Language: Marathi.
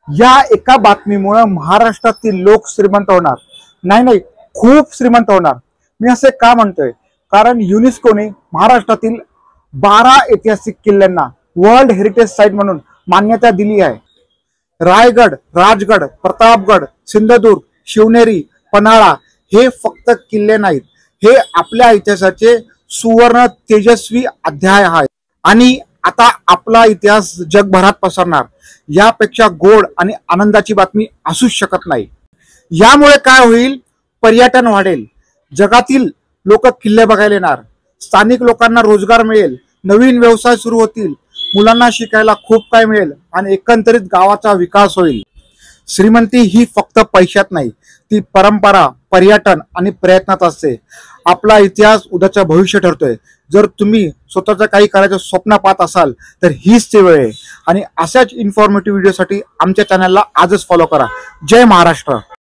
या एका बातमीमुळे महाराष्ट्रातील लोक श्रीमंत होणार. नाही नाही, खूप श्रीमंत होणार. मी असे का म्हणतोय? कारण युनेस्कोने महाराष्ट्रातील 12 ऐतिहासिक किल्ल्यांना वर्ल्ड हेरिटेज साइट म्हणून मान्यता दिली आहे. रायगड, राजगड, प्रतापगड, सिंधुदुर्ग, शिवनेरी, पन्हाळा हे फक्त किल्ले नाहीत, हे आपल्या इतिहासाचे सुवर्ण तेजस्वी अध्याय आहेत. आणि आता आपला इतिहास जगभरात पसरणार. यापेक्षा गोड आणि आनंदाची बातमी असूच शकत नाही. यामुळे काय होईल? पर्यटन वाढेल, जगातील लोक किल्ले बघायला येणार, स्थानिक लोकांना रोजगार मिळेल, नवीन व्यवसाय सुरू होतील, मुलांना शिकायला खूप काय मिळेल आणि एकंदरीत गावाचा विकास होईल. श्रीमंती ही फक्त पैशात नाही, ती परंपरा, पर्यटन आणि प्रयत्नात असते. आपला इतिहास उद्याचं भविष्य ठरतोय. जर तुम्ही स्वतःचं काही करायचं स्वप्न पाहत असाल तर हीच ती वेळ आहे. आणि अशाच इन्फॉर्मेटिव्ह व्हिडिओसाठी आमच्या चॅनलला आजच फॉलो करा. जय महाराष्ट्र.